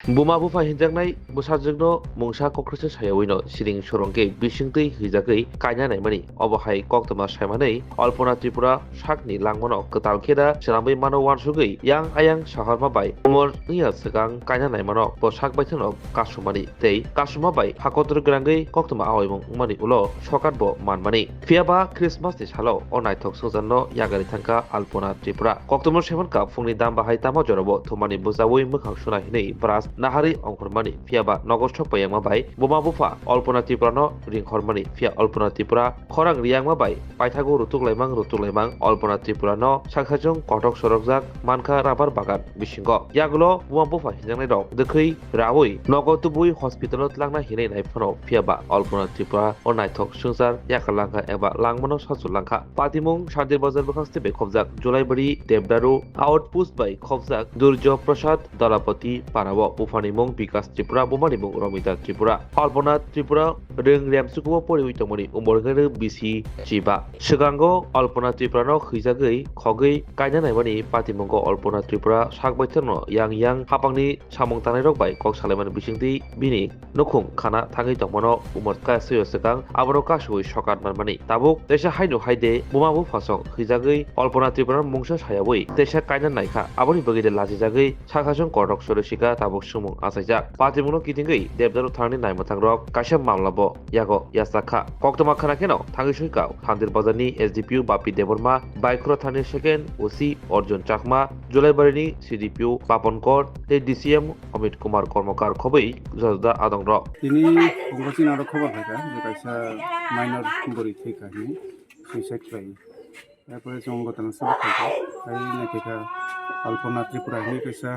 Buma bufa hinjaknai busajokno mungsa kokrose sayaoino siring sorongke bisingtui hijakai kainanai mani obahai koktoma saimanai Alpona Tripura sakni langmano ketal kheda swnambai mano wansugui yang ayang sahorma bai Umor niya sekang kainanai mano bo sakbaithano kasumani tei kasuma bai hakotor grangai koktoma awaimung mani ulo sokat bo manmani phiaba Christmas ni salo onaithok sojanno yagari thangka Alpona Tripura koktoma semanka fungni dam bahai tamo jorabo thumani bujawi mukhang suna hinai bras nahari ongkhormani phiaba nogosthok payangma bai buma bufa Alpona Tripura no ringkhormani phia Alpona Tripura khorang riyangma bai paithago rutuklaimang Alpona Tripura no sakhajong Kotok sorokjak manka rabar bagan bisingo yagulo buma bufa hinjangnai rok dekhei rawui nogo tubui hospital tlangna hinai nai phono phiaba Alpona Tripura o naithok sungsar yakalangka eba langmano sajulangka patimung Shantir Bazar bukhaste be khobjak Kailaibari Devdaru outpost bai khobjak Durjo Prasad Dalapati Parawo Ufani mung Bikas Tripura Bumani mung Romita Tripura Alpona Tripura ring remsukubo poriwi tongmani Umor ngere bisi chiba sigango Alpona Tripura no khijagei khogei kainanai mani patimungo Alpona Tripura sakbaithano yang hapangni samung tanai rok bai kok salaiman bisingti bini nukhung khana thangai tongmano Umor Kasuwi sekang aboro Kasuwi sokat manmani tabuk tesa hainu haide buma bu fasong khijagei Alpona Tripura mungsa sayawui tesa kainanai kha aboni bagide lajijagei sakhajong Kotok sorosika tabuk sumung asaijak patimuno kitingei Devdaru thangni naimathang rok kaisa mamlabo yago yasakha koktoma khana keno thangi suikau Shantir Bazarni SDPU Bapi Deborma Baikro thani second OC Arjun Chakma Kailaibari CDPU Paponkor te DCM Amit Kumar Kormokar khobei jajda adong rok তিনি পঙ্কজি নারক খবর থাকা যে কাইসা minor বরি থেকে নি suicide পাই তারপরে জঙ্গতানা সব থাকা তাই নাকিকা Alpona Tripura নি কাইসা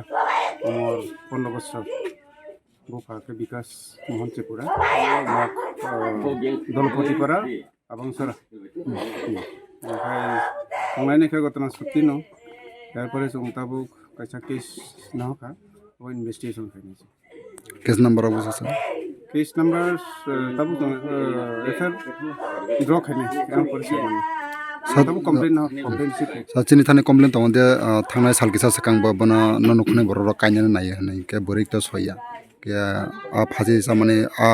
Umor 15 বছর বুফাকে বিকাশ মোহন ত্রিপুরা দলপতি পারা এবং সরা ओमफ्राय थांनाय नायखा गतना सुक्ति न তারপরে জংতাবু কাইসা কেস না হকা ও ইনভেস্টিগেশন খাইছে केस नंबर अब सर केस नंबर तब रेफर ड्रॉ खाने एम परिसे तब कंप्लेन ना कंप्लेन से साचिनि थाने कमप्लेन तंदे थांनाय सालकिसा सकांबा बना ननुखने बर कायने नाय हनै के बोरै त सया के आ फाजे सा माने आ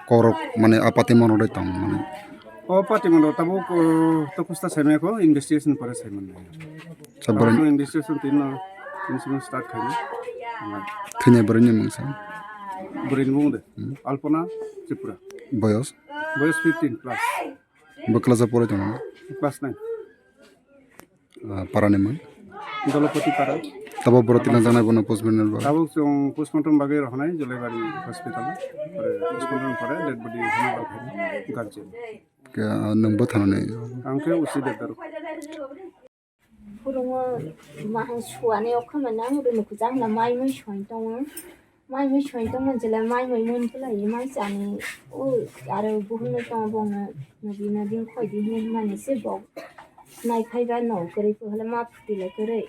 करक माने आ पाते मनोदे तंग माने ओ पार्टी मन तब तो कुस्ता सेमे को इन्वेस्टिगेशन पर सेमन सबर इन्वेस्टिगेशन तीन स्टार्ट खाने थैने बरनि मंसा बरिन बुंदे Alpona Tripura बयस 15 प्लस बक्लाजा परे दङ क्लास 9 पारानेमन दलपति पारा तब बरतिना जानाय बन पोस्टमेन तब जों पोस्टमर्टम बागै रहनाय Kailaibari हॉस्पिटल आरो पोस्टमर्टम परे डेड बॉडी होना बागै गार्जियन के नंबर थानानै आंखे उसी देदार पुरुङो माहां सुवानायाव खामानि आंबो नुखुजांना माइ सय दङ माइ सय दङ जेला माइ मोनबोलायो मानसियानो ओ आरो बुहुमनो दङ बङो नबिना दिन खयदि मानिसे बग नायखायबा नगरैखौ हले मा फुटिले गरै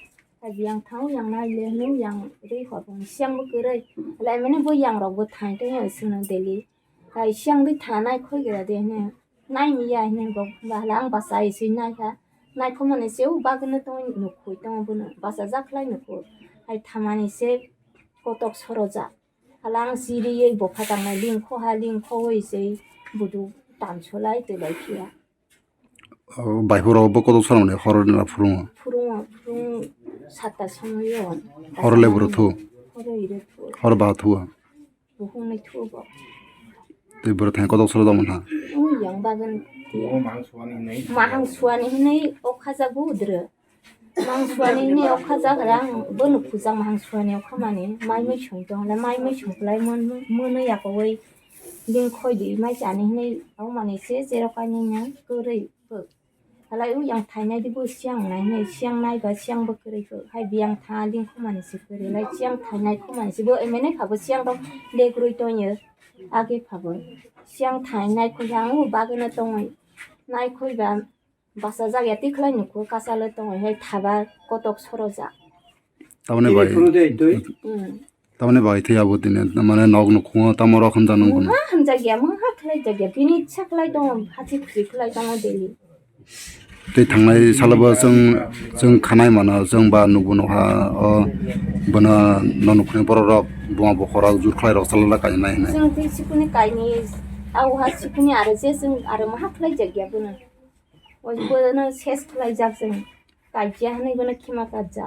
बियां थाव yang नायले नु yang रै हबं सियांबो गरै हले माने बो yang रावबो थाइदों सुनो देलि हाय सियां दै थानाय खयगरा देने नाय मिया ने बग बाला आं बासा एसे नायखा नायखौ माने सेउ बागनो दङ नुखै दङ बनो बासा जाखलाय नुखौ हाय थामानिसे Kotok soroja halang siriye bokhatangna lingkho hoisei budu tamcholai telaikia बाइहराव बकदो सारमाने हरना फुरुङो फुरुं साता समyon हरले बरथु हर बाथुआ बुहुमनि थुबो ते बरथाय कदो सर दमन हा yang bagan mahang suani nei okhajabu udre mang suani nei okhajagrang bonu pujang mahang suani okhamani mai soi dong la mai songlai mono yakoi ling khoi di mai jani nei au mani se zero kani na gorei bo halai u yang thainai di bo siang nai ba siang bo gorei bo hai biang tha ling khomani se gorei lai siang thainai khomani se bo emene khabo siang dong le groi tonya age khabo siang thainai khojang u bagena tongoi nai khoi ba basa jagya tikhlai nuko kasale tongoi hai thaba Kotok soroja तामने भाइ थे अब दिने माने नग नखु तमर खन जानु गुन हम जग्या म हाखलाय जग्या बिनि छाखलाय दङ हाथि खुजिखलाय दङ देलि ते थांनाय सालाबा जों खानाय माना जों बा नुगुन हा बना ननुखने बर रक dua bokora jur khlai rok salala kainai hne जों थे सिकुनि कायनि आवहा सिकुनि आरो जे जों आरो मा खालाय जागिया बोनो बयबोनो सेस खालाय जाब जों कायजिया हनै बोनो खिमा काजा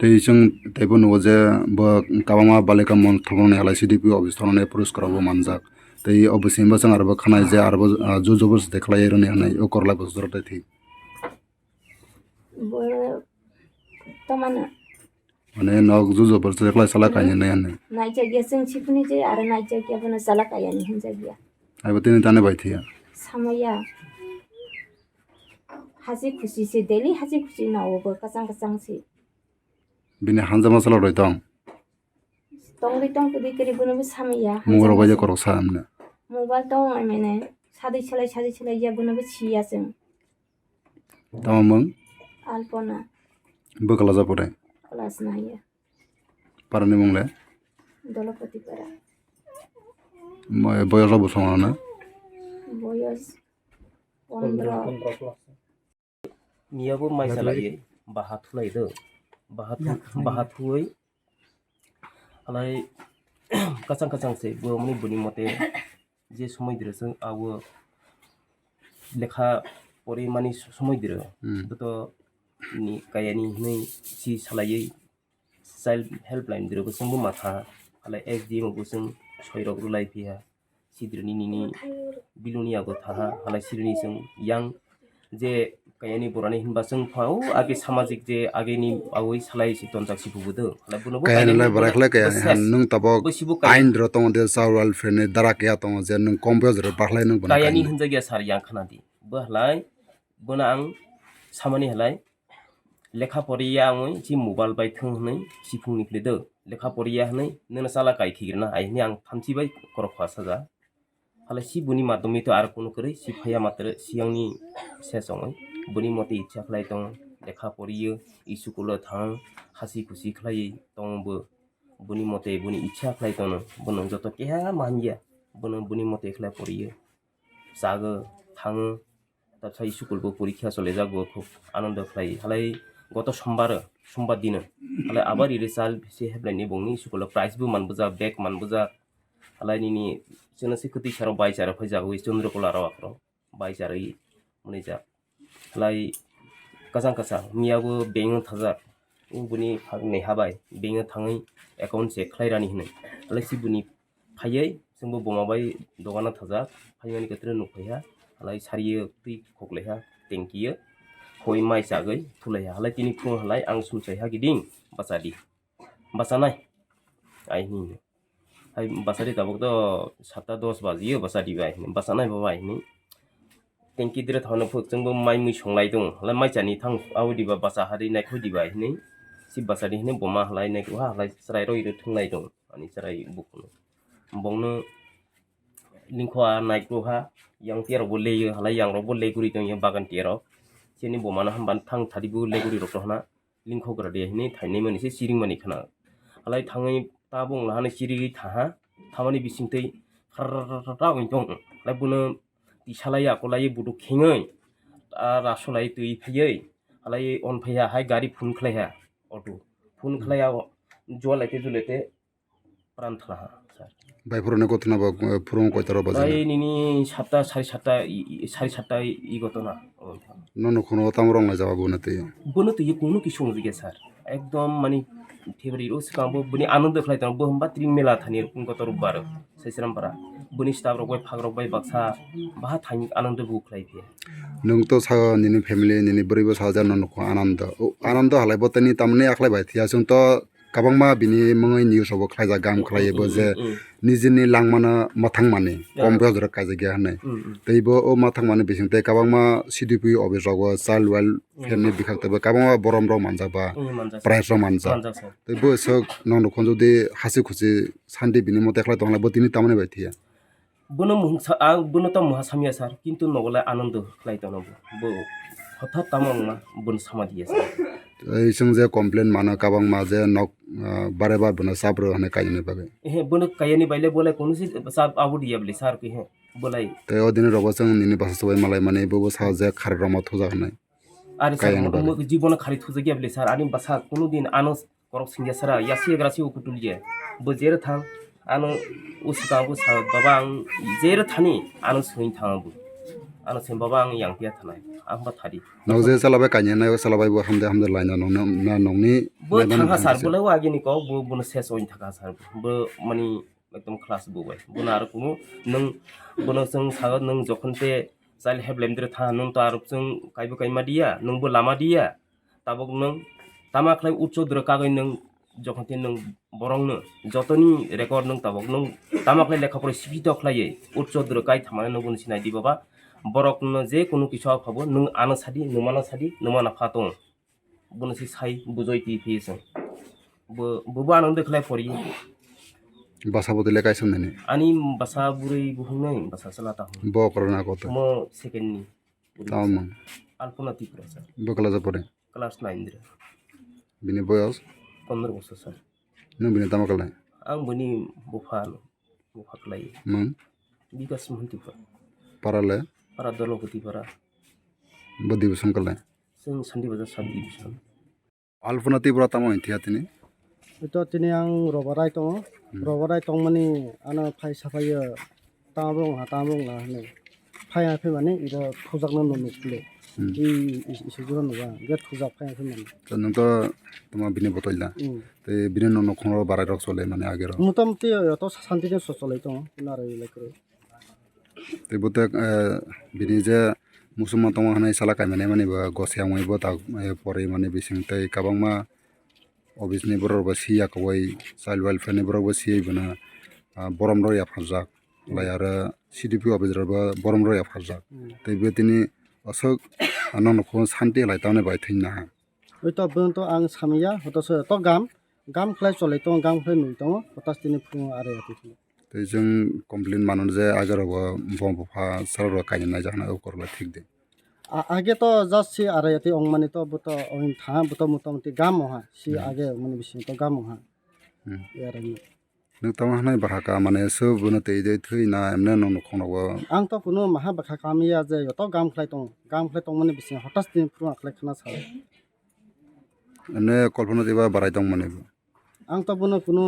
tei जों teibo nugo je bo kabangma balika mon thobongni halai CDP office thonne puruskar bo manjak tei obisimbo जों arbo khanai je arbo jo jobos dekhlai roni hanai o korla bosdor tei thi bo tamana mane nog jo jobos dekhlai sala kaini nai hanai नाय जागिया जों सिकुनि जे आरो नाय जागिया बोनो जाला कायानि होन जागिया aibo tini tane bai thia सामया हाजि खुसि से daily हाजि खुसि नावबो कासां कासां से bini hanja masala roi tong tong kedi kedi bono bo samaya mungro bai je korok sa amne mobile tong ai mene sadai salai ya bono bo siya जों tama mung alpona bokala ja pore kelas naya parani mungle dolopati para boyos bo songana boyos 15 मियाबो माइ जालायो बाहाथुलायदो बाहाथुयै आलाय काचां काचांसे बोमनि बुनि मते जे समय दिरसों आवो लेखा परि मानि समय दिर तो नि कायानि नै सि सालायै चाइल्ड हेल्पलाइन दिरबो जोंबो माथा आलाय एसडीएम बो जों सयरक रुलाय फिया सिद्रनि निनि बिलुनियाबो थाहा आलाय सिरनि जों यां जे कायानि बरानि हिनबा जों फाव आगे सामाजिक जे आगेनि आवै सालाय सि तनजाक सि बुबुदो आलाय बुनबो kayanla barakla kaya nung tabok ain dro tong de sawal fene dara kya tong je nung kombe jre bakhlai nung bana कायानि हिनजागिया सार यां खानादि बहलाय बोना आं सामानि हलाय लेखा परिया आङै जि मोबाइल बाय थों हनै सिफुंनि क्लेदो लेखा परिया हनै नोना साला कायखिरना आइनि आं थामथिबाय करखा साजा हलाय सि बुनि मादमी तो आर कोनो करे सिफाया मात्र सियांनि सेसङै बुनि मते इच्छा खलाय दं लेखा परियो स्कुल थां हासि खुसि खलाय दंबो बुनि मते बुनि इच्छा खलाय दं बुनो जत केहा मानजिया बुनो बुनि मते खलाय परियो जागो थाङो ताछाय स्कुलबो परीक्षा चले जागो खुब आनन्द खलाय हलाय गत समबार दिन हलाय आबार रिजाल्ट से हेबलायनि बंनि स्कुल प्राइजबो मानबोजा बेग मानबोजा हलाय निनि जोनसे खति साराव बायजार फैजागो चन्द्रकला रावफ्राव बायजारै मुनिजा हलाय काजां मियाबो बेंग थाजा बुनि फागनै हाबाय बेंग थाङै एकाउन्ट चेक खलायरानि होनो हलाय सिबुनि फायै जोंबो बमाबाय दगाना थाजा फायमानि गत्र नुफैया हलाय सारियो दै खगलेहा टेंकियो हय माइ जागै थुलाया हलाय तिनि फुं हलाय आं सुमसायहा गिदिं बासादि बासानाय आइनि हाय बासादि ताबक तो 7:10 बाजियो बासादि बाय बासानाय बाबाय नि टेंकी दिरे थानो फुक जोंबो माइ मुइ संलाय दं हलाय माइ जानि थां आवदिबा बासा हारि नाय खदिबा नि सि बासादि नि बमा हलाय नाय हा हलाय सराय रइरो थंलाय दं अनि सराय बुकुनो बंनो लिंखवा नायखोहा yang tiar bolle ye hala yang ro bolle guri tong ye bagan tiaro cheni bomana hamban thang thadibu leguri ro tohna lingkho gra de hini thainai mani se siring mani khana halai thangai ta bong la hane siri thaha thamani bisingtei ra tong lai buno tisalai akolai budu khingai rasolai tui phiyei halai on phaya hai gari phun khlaiha auto phun khlaya jolate julete pran thla bai purone kotna ba purong koitaro ba bai nini 7টা 7:30 E গতনা no khono tamrong na jawa bune te बोनो तो ये कोनो की song गे sir एकदम माने फेब्रुवारी रोस काबो बुनि आनन्द खलाय दं बहमबा त्रिं मेला थानि गत रबबार सैसरामपारा बुनि स्टाफ रबाय फाग्रबाय बाक्सा बाहा थानि आनन्द बु खलाय फे nung to sa nini family nini boribo saja no ko anando halai botani tamne akhlai bai thia sung to kabangma bini mangai news obo khlaija gam khlaiye bo je nijini langmana mathang mani kombe jora kaje gya hanai teibo o mathang mani bisingte kabangma CDP office rogo child welfare ni bikhakte ba kabangma borom rok manjak ba price ro manjak teibo sok nong khon jodi hasi khusi sandi bini mote khlai tongla botini tamne bai thia बोनो मुंसा बोनो त महासामिया sir किन्तु नगला आनन्द खलाय दं बो हठात तामंगमा बोन समादिया sir isung je complain mana kabang ma je nok bare bar bana sabro hane kaine bage हे बोनो कायनि बाइले बोले कोनो से साब आबुदिया बले सर के हे बोलाई te odine robo sang nini basa sobai malai mane bobo sa je kharrama thoja hanai आरे sir जीवन खारि थुजगिया बले सर आनि बसा कोनो दिन आनो korok singja sara yasi grasi ukutulia bo jer thang ano usika bo sa baba ang jer thani ano sing thang bo ano sem baba ang yang pia thanai ang ba thari nong je salabai kanya na salabai bo hamde laina nong na nongni bo thanga sar bo lawa agini ko bo no ses oin thaka sar bo mani ekdom class bo bai bo na ar kuno nang bo no sing sa nang jokhon te child help line dire tha nang to ar sing kaibo kaima dia nang bo lama dia tabok nang tama khlai uccho dra kagai nang যখন নং বরং যতনি record নং তাবক নং তামাকলে লেখাপড়া শিক্ষিত খাইয়ে উচ্চদ্র কাই থামানে নগুন Sinai দি বাবা বরক যে কোনো কিছু ভাবো নং আনো সাদি নমানা সাদি নমানা ফাতং বনসি সাই বুজইতি ফিয়েছে বুবা আনন্দ খেলায় পড়ি বাসা বদলে কাইছেন নেনি আনি বাসা বুড়ি বুহুং বাসা চালাতা ব করোনা কত মো সেকেন্ডনি তাম আলপনা ত্রিপুরা স্যার বকলা যা পড়ে ক্লাস 9 রে বিনি বয়স 15 বছর স্যার নং বিনি তামাকলাই আং বনি বুফা খালাই মং বিকাশ মহন্তিফা পারালে para দলপতি para বদি বসন কলাই जों सान्दी बाजार साब डिभिजन আলপনা তীব্র তামো ইথিয়া তিনি itu tini ang roborai tong mani ano phai saphaya tamrong la ne phai a phai mani ida thujak na nonu kle isi jura nuwa ge thujak phai a phai mani তো নং তো তোমা বিনি বতইলা তে বিনি নন খনর বারাই rock চলে মানে আগের motamoti to santi ne sosolai tong nare lekre তে বতে বিনি যে মুসলমান তমা হানাই সালা কাইমানে মানে গসিয়া মইবো তা পরে মানে বিসিং তাই কাবাংমা অবিসনি বরর বসিয়া কই চাইল্ড ওয়েলফেয়ার ni বরর বসিয়ে বনা বরম রয়া ফাজাক লাই আর সিডিপি অফিসার বরম রয়া ফাজাক তাই বে তিনি অসক আনন খ শান্তি লাই তানে বাই থিনা oi to bun to ang samia hoto so to gam khlai cholai tong gam khlai nui tong hotas tini phung are ati তাই जों কমপ্লেন মানুন যে আগের বম ফা সার কাইনা জানা করলা ঠিক দে age to just si are ati ong mani to buto ong tha buto motamoti gam ha si age mani bisi to gam ha yara ni नों तमा हानाय बाहाका माने सब बनो तै दे थैना एमने none खनबो ang to kuno maha bakha kamia je yoto gam khlai tong mani bisi hotas tini phung khlai khana sa एमने कल्पना दिबा बाराय दं माने ang to buno kuno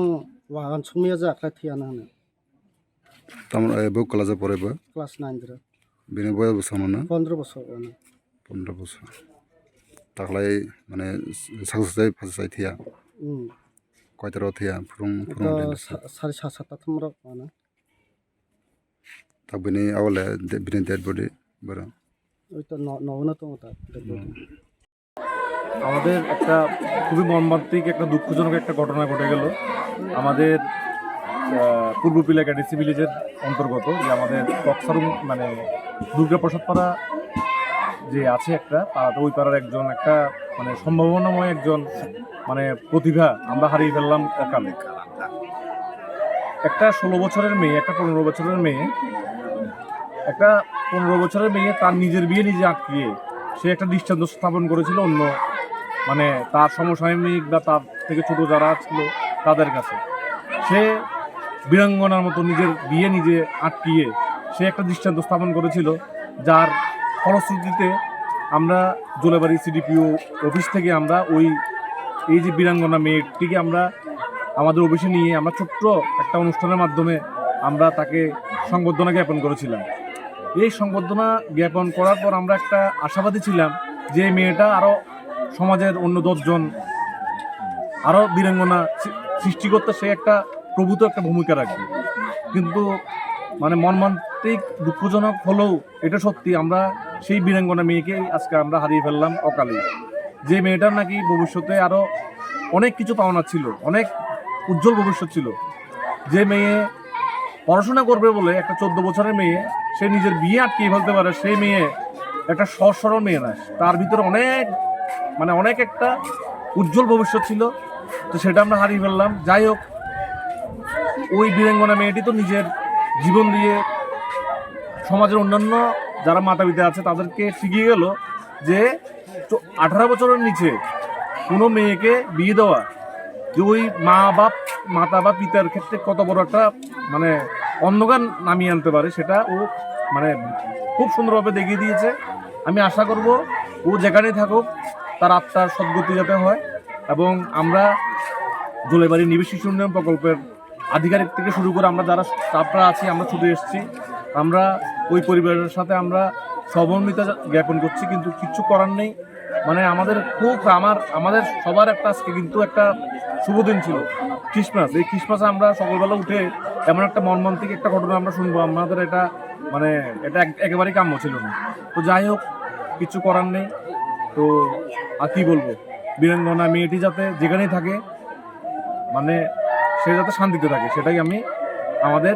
wahan sumia ja khlai thiana ne तम बो कलेज परेबो class 9 jera बिनि बय बसनो ना 15 বছর ona 15 বছর তাকলাই মানে সাকসেসই ফাসাই থিয়া কয়তার থিয়া ফুরুং to sari sa sata thumro ona তা বিনি आवले बिनि डेड बॉडी बरा oi to no to ta আমাদের একটা খুবই মর্মান্তিক একটা দুঃখজনক একটা ঘটনা ঘটে গেল আমাদের পূর্ব পিলা ক্যাডিসি ভিলেজের অন্তর্গত যে আমাদের কক্সারুম মানে দুর্গাপ্রসাদ পাড়া যে আছে একটা পাড়াতে ওই পাড়ার একজন একটা মানে সম্ভাবনাময় একজন মানে প্রতিভা আমরা হারিয়ে ফেললাম অকালে একটা 16 বছরের মেয়ে একটা 15 বছরের মেয়ে একটা 15 বছরের মেয়ে তার নিজের বিয়ে নিজে আটকিয়ে সে একটা দৃষ্টান্ত স্থাপন করেছিল অন্য মানে তার সমসাময়িক বা তার থেকে ছোট যারা ছিল তাদের কাছে সে বীরাঙ্গনার মতো নিজের বিয়ে নিজে আটকিয়ে সে একটা দৃষ্টান্ত স্থাপন করেছিল যার ফলশ্রুতিতে আমরা জোলাবাড়ি সিডিপিও অফিস থেকে আমরা এই যে বীরাঙ্গনা মেয়েটিকে আমরা আমাদের অফিসে নিয়ে আমরা ছোট্ট একটা অনুষ্ঠানের মাধ্যমে আমরা তাকে সংবর্ধনা জ্ঞাপন করেছিলাম এই সংবর্ধনা জ্ঞাপন করার পর আমরা একটা আশাবাদী ছিলাম যে মেয়েটা আরও সমাজের অন্য 10 জন আরও বীরাঙ্গনা সৃষ্টি করতে সে একটা প্রভূত একটা ভূমিকা রাখবে কিন্তু মানে মর্মান্তিক দুঃখজনক হলেও এটা সত্যি আমরা সেই বীরাঙ্গনা মেয়েকেই আজকে আমরা হারিয়ে ফেললাম অকালে যে মেয়েটার নাকি ভবিষ্যতে আরও অনেক কিছু পাওনা ছিল অনেক উজ্জ্বল ভবিষ্যৎ ছিল যে মেয়ে পড়াশোনা করবে বলে একটা 14 বছরের মেয়ে সে নিজের বিয়ে আটকিয়ে ফেলতে পারে সেই মেয়ে একটা সহজ সরল মেয়ে না তার ভিতরে অনেক একটা উজ্জ্বল ভবিষ্যৎ ছিল তো সেটা আমরা হারিয়ে ফেললাম যাই হোক ওই বীরাঙ্গনা মেয়েটি তো নিজের জীবন দিয়ে সমাজের অন্যান্য যারা মাতা পিতা আছে তাদেরকে শিখিয়ে গেল যে 18 বছরের নিচে কোনো মেয়েকে বিয়ে দেওয়া যে ওই মাতা বা পিতার ক্ষেত্রে কত বড় একটা মানে অন্ধকার নামিয়ে আনতে পারে সেটা ও মানে খুব সুন্দরভাবে দেখিয়ে দিয়েছে আমি আশা করব ও যেখানেই থাকুক তার আত্মার সদ্গতি যাতে হয় এবং আমরা জোলাইবাড়ি নিবিড় শিশু উন্নয়ন প্রকল্পের আধিকারিক থেকে শুরু করে আমরা যারা স্টাফরা আছি আমরা ছুটে এসেছি। আমরা ওই পরিবারের সাথে আমরা সহমর্মিতা জ্ঞাপন করছি, কিন্তু কিচ্ছু করার নেই। মানে আমাদের খুব আমাদের সবার একটা আজকে কিন্তু একটা শুভ দিন ছিল, ক্রিসমাস। এই ক্রিসমাসে আমরা সকালবেলা উঠে এমন একটা মর্মান্তিক একটা ঘটনা আমরা শুনবো, আমাদের এটা মানে এটা একেবারেই কাম্য ছিল না। তো যাই হোক, কিছু করার নেই। তো আর কি বলবো, বীরাঙ্গনা মেয়েটি যাতে যেখানেই থাকে মানে সে যাতে শান্তিতে থাকে, সেটাই আমাদের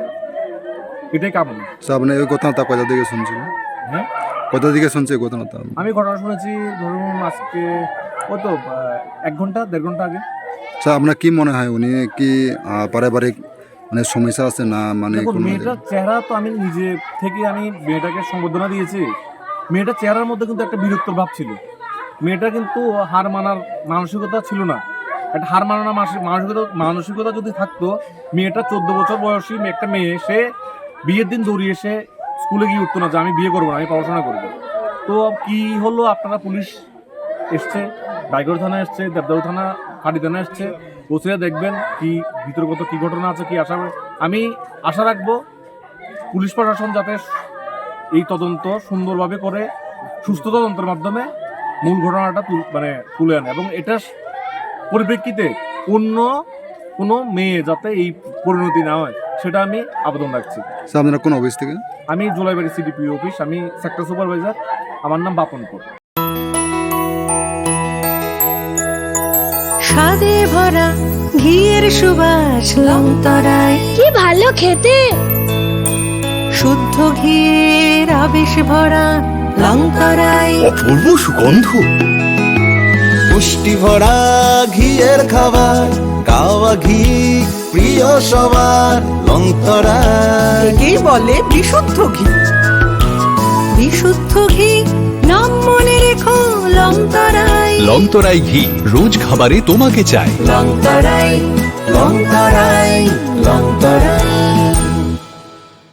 এটাই কামনা। আপনি ওই ঘটনাটা কয়টা দিকে শুনছেন? হ্যাঁ, কয়টা দিকে শুনছে ঘটনাটা? আমি ঘটনা শুনেছি ধরুন আজকে কত 1 ঘন্টা 1.5 ঘন্টা আগে। আপনার কি মনে হয় উনি কি পারিবারিক মানে সমস্যা আছে না? মানে দেখুন, মেয়েটার চেহারা তো আমি নিজে থেকে আমি মেয়েটাকে সম্বোধনা দিয়েছি। মেয়েটার চেহারার মধ্যে কিন্তু একটা বিরক্তর ভাব ছিল। মেয়েটা কিন্তু হার মানার মানসিকতা ছিল না। একটা হার মানার মানসিকতা যদি থাকতো, মেয়েটা 14 বছর বয়সী একটা মেয়ে, সে বিয়ের দিন দৌড়িয়ে এসে স্কুলে গিয়ে উঠতো না যে আমি বিয়ে করবো না, আমি পড়াশোনা করবো। তো কি হলো, আপনারা পুলিশ এসছে, ডাইগর থানা এসছে, দেবদাউ থানা, খাটি থানা এসছে, বসে দেখবেন কি ভিতরগত কি ঘটনা আছে, কি আমি আশা রাখবো পুলিশ প্রশাসন যাতে এই তদন্ত সুন্দরভাবে করে সুস্থ তদন্তের মাধ্যমে মূল ঘটনাটা তুলে আনে, এবং এটার পরিপ্রেক্ষিতে কোনো মেয়ে যাতে এই পরিণতি না হয় সেটা আমি আবেদন রাখছি। আপনারা কোন অফিস থেকে? আমি জোলাইবাড়ি সিডিপি অফিস, আমি সেক্টর সুপারভাইজার, আমার নাম বাপনপুর। স্বাদে ভরা ঘিয়ের সুবাস লংতরায়, কি ভালো খেতে। শুদ্ধ ঘিয়ের আবেশ ভরা লংতরায়, অপূর্ব সুগন্ধ, পুষ্টি ভরা ঘিয়ের খাবার, কাওয়া ঘি প্রিয় সবার লংতরায়। একেই বলে বিশুদ্ধ ঘি। বিশুদ্ধ ঘি নাম মনে রেখো লংতরায়। লংতরাই ঘি রোজ খাবারে তোমাকে চাই। লংতরায়, লংতরায়, লংতরায়।